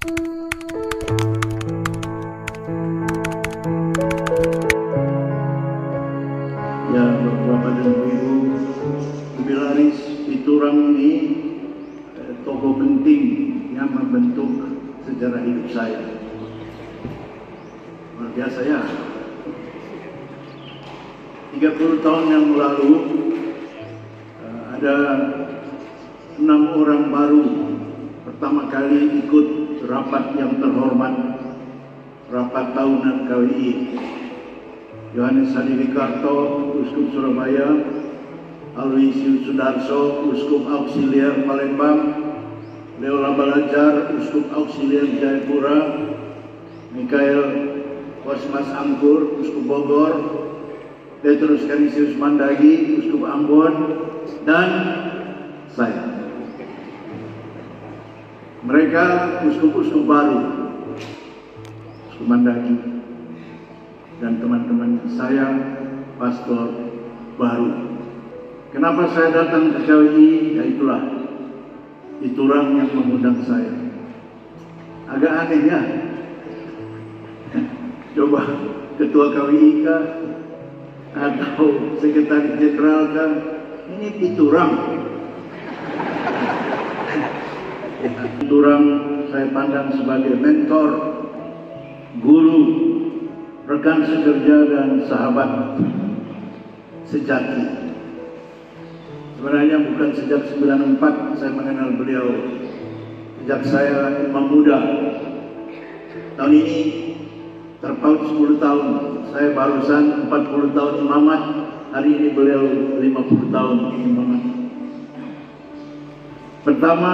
Ya, Bapak dan Ibu, Jubilaris Piturang ini tokoh penting yang membentuk sejarah hidup saya. Luar biasa ya. 30 tahun yang lalu ada 6 orang baru pertama kali ikut rapat yang terhormat, rapat tahunan KWI. Yohanes Hadiwikarto, Uskup Surabaya; Aloysius Sudarso, Uskup Auxiliar Palembang; Leo Labalajar, Uskup Auxiliar Jayapura; Mikael Kosmas Angkur, Uskup Bogor; Petrus Canisius Mandagi, Uskup Ambon; dan saya. Mereka uskup-uskup baru, Uskup Mandagi, dan teman-teman saya pastor baru. Kenapa saya datang ke KWI? Ya itulah, Piturang yang mengundang saya. Agak aneh ya. Coba ketua KWI kah? Atau sekretaris jenderal kah? Ini Piturang. Piturang saya pandang sebagai mentor, guru, rekan sekerja, dan sahabat sejati. Sebenarnya bukan sejak 94 saya mengenal beliau, sejak saya imam muda. Tahun ini terpaut 10 tahun, saya barusan 40 tahun imamat, hari ini beliau 50 tahun imamat. Pertama,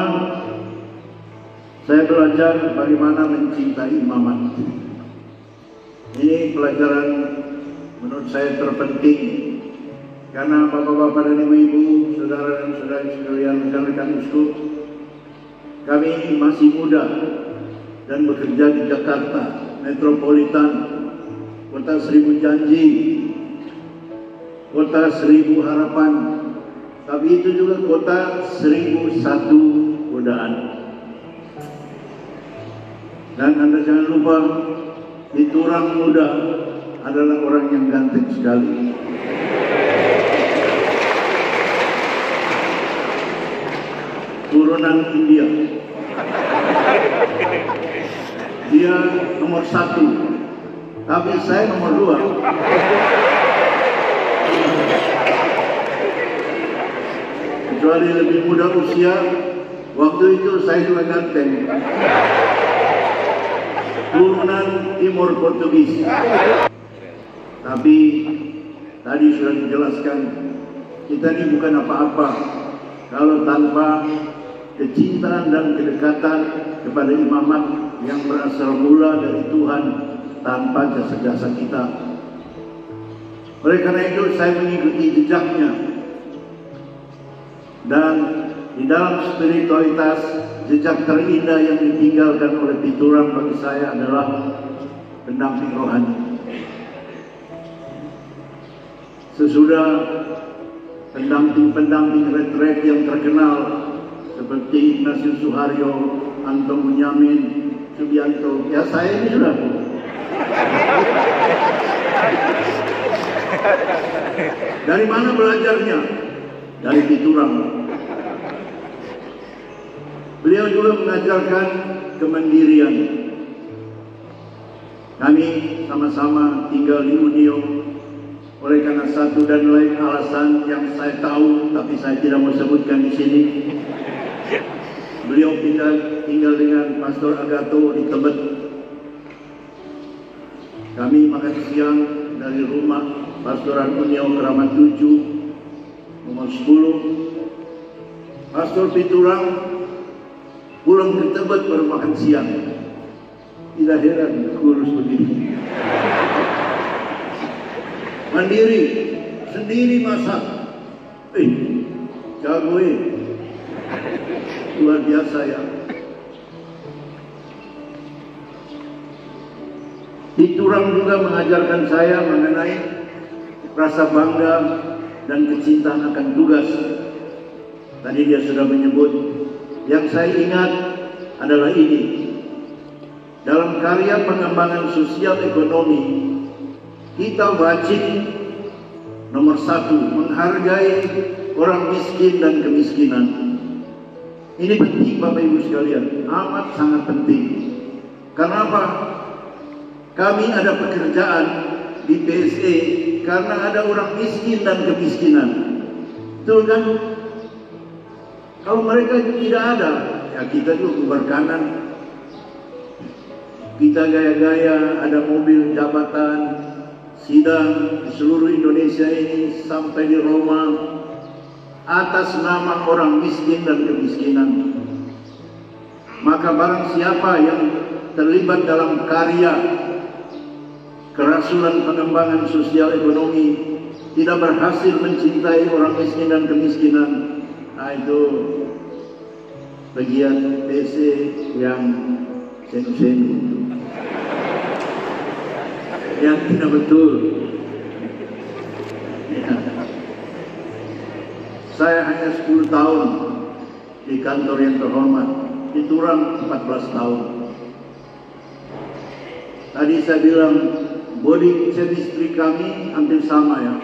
saya belajar bagaimana mencintai imamat. Ini pelajaran menurut saya terpenting, karena bapak-bapak dan ibu-ibu, saudara dan saudari sekalian, rekan-rekan uskup, kami masih muda dan bekerja di Jakarta metropolitan, kota 1000 janji, kota 1000 harapan, tapi itu juga kota 1001 godaan. Dan Anda jangan lupa, Piturang muda adalah orang yang ganteng sekali. Turunan India. Dia nomor 1, tapi saya nomor 2. Kecuali lebih muda usia, waktu itu saya juga ganteng. Turunan Timur Portugis. Tapi tadi sudah dijelaskan, kita ini bukan apa-apa kalau tanpa kecintaan dan kedekatan kepada imamat yang berasal mula dari Tuhan tanpa jasa-jasa kita. Oleh karena itu saya mengikuti jejaknya, dan di dalam spiritualitas, jejak terindah yang ditinggalkan oleh Piturang bagi saya adalah pendamping rohani. Sesudah pendamping-pendamping retret yang terkenal seperti Ignatius Suharyo, Anton Bunyamin, Subianto, ya saya ini sudah. Dari mana belajarnya? Dari Piturang. Beliau juga mengajarkan kemandirian. Kami sama-sama tinggal di Unio. Oleh karena satu dan lain alasan yang saya tahu, tapi saya tidak mau sebutkan di sini, beliau tinggal dengan Pastor Agato di Tebet. Kami makan siang dari rumah Pastoran Unio Keramat 7, nomor 10. Pastor Piturang pulang ke Tebet baru makan siang. Tidak heran kurus begini. Mandiri, sendiri masak. Jago luar biasa ya. Piturang juga mengajarkan saya mengenai rasa bangga dan kecintaan akan tugas. Tadi dia sudah menyebut, yang saya ingat adalah ini: dalam karya pengembangan sosial ekonomi, kita wajib nomor satu menghargai orang miskin dan kemiskinan. Ini penting Bapak Ibu sekalian, amat sangat penting. Karena apa? Kami ada pekerjaan di PSE karena ada orang miskin dan kemiskinan. Betul kan? Kalau mereka tidak ada, ya kita juga bubar kanan. Kita gaya-gaya, ada mobil jabatan, sidang di seluruh Indonesia ini sampai di Roma atas nama orang miskin dan kemiskinan. Maka barang siapa yang terlibat dalam karya kerasulan pengembangan sosial ekonomi tidak berhasil mencintai orang miskin dan kemiskinan, nah itu bagian PC yang senu-senu yang tidak betul. Ya. Saya hanya 10 tahun di kantor yang terhormat, itu orang 14 tahun. Tadi saya bilang body chemistry kami hampir sama ya.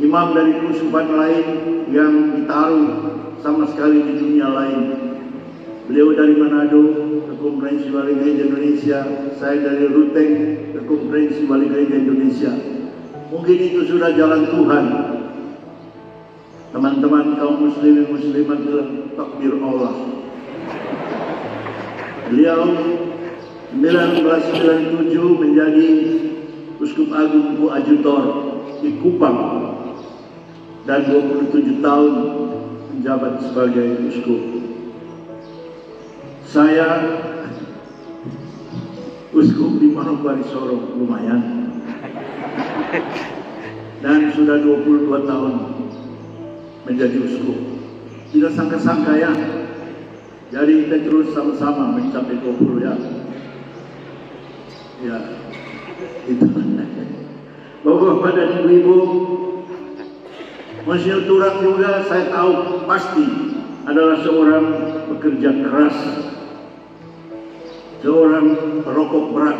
Imam dari keuskupan lain yang ditaruh sama sekali di dunia lain. Beliau dari Manado, Konferensi Wali Gereja Indonesia. Saya dari Ruteng, Konferensi Wali Gereja Indonesia. Mungkin itu sudah jalan Tuhan. Teman-teman kaum muslimin muslimat dalam takdir Allah. Beliau 1997 menjadi Uskup Agung Koadjutor di Kupang dan 27 tahun menjabat sebagai uskup. Saya uskup di Manokwari Sorong lumayan, dan sudah 22 tahun menjadi uskup. Tidak sangka-sangka ya. Jadi kita terus sama-sama mencapai 20 ya. Ya, itu. Bapak-bapak dan ibu-ibu, Monsinyur Turang juga saya tahu pasti adalah seorang pekerja keras, seorang perokok berat,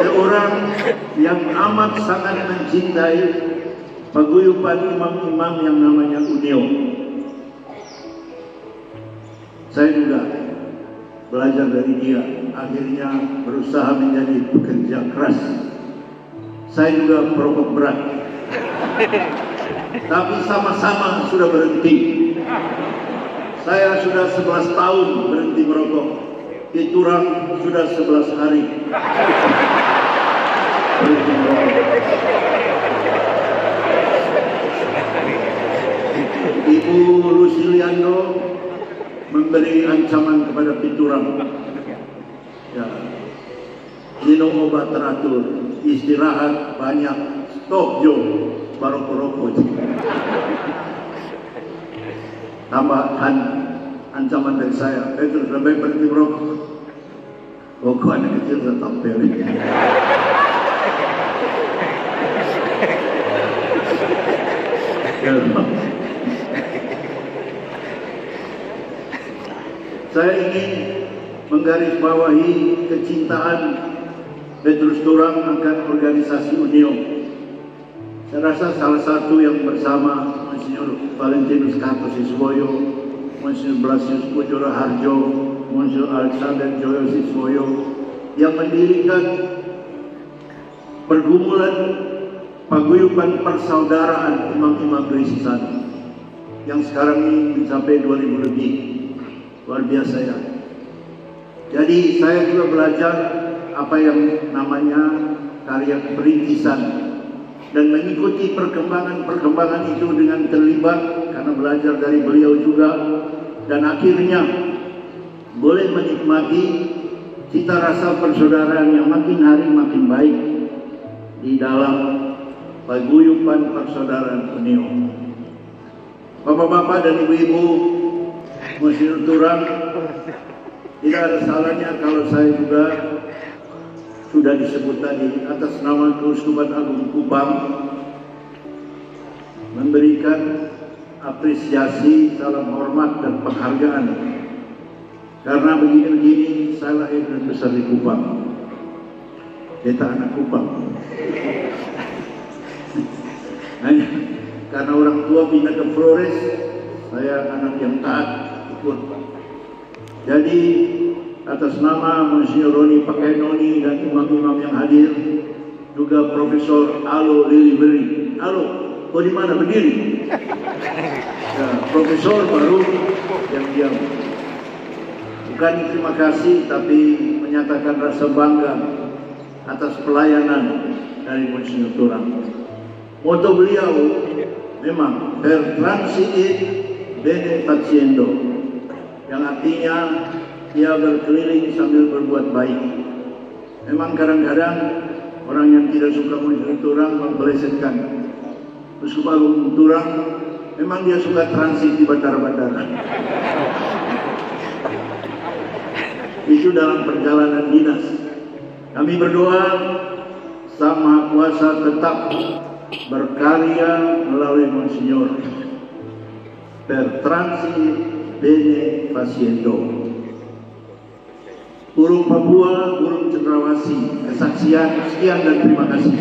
seorang yang amat sangat mencintai paguyuban imam-imam yang namanya Unio. Saya juga belajar dari dia, akhirnya berusaha menjadi pekerja keras. Saya juga perokok berat, tapi sama-sama sudah berhenti. Saya sudah 11 tahun berhenti merokok, Turang sudah 11 hari berhenti merokok. Ibu Luciliano memberi ancaman kepada Piturang, ya, minum obat teratur, istirahat banyak, stop jo, baru perokok. Tambahan ancaman dari saya, itu lebih berhenti merokok. Rokok anak kecil sudah tampil. Saya ingin menggarisbawahi kecintaan Petrus Turang akan organisasi Unio. Saya rasa salah satu yang bersama Monsinyur Valentinus Karto Siswoyo, Monsinyur Blasius Pujora Harjo, Monsinyur Alexander Joyo Siswoyo yang mendirikan pergumulan paguyuban persaudaraan imam-imam Kristen yang sekarang ini mencapai 2000 lebih. Luar biasa ya. Jadi saya juga belajar apa yang namanya karya perintisan dan mengikuti perkembangan itu dengan terlibat karena belajar dari beliau juga, dan akhirnya boleh menikmati cita rasa persaudaraan yang makin hari makin baik di dalam paguyuban persaudaraan Unio. Bapak-bapak dan ibu-ibu, Monsinyur Turang, tidak ada salahnya kalau saya juga sudah disebut tadi atas nama Keuskupan Agung Kupang memberikan apresiasi, salam hormat dan penghargaan. Karena begini-begini saya lahir dan besar di Kupang. Kita anak Kupang. Karena orang tua pindah ke Flores, saya anak yang taat ikut. Jadi atas nama Monsignor Roni Pakainoni dan imam-imam yang hadir, juga Profesor Alo Liliberi. Alo, kau di mana berdiri? Ya, Profesor baru yang diam. Bukan terima kasih, tapi menyatakan rasa bangga atas pelayanan dari Monsignor Turang. Moto beliau memang per transit bene faciendo, yang artinya dia berkeliling sambil berbuat baik. Memang kadang-kadang orang yang tidak suka Monsignor Turang mempelesetkan. Uskup Agung Turang memang dia suka transit di bandara-bandara. Itu dalam perjalanan dinas. Kami berdoa Sang Maha Kuasa tetap berkarya melalui Monsignor per transit bene faciendo. Burung Papua, burung cendrawasih, kesaksian, sekian dan terima kasih.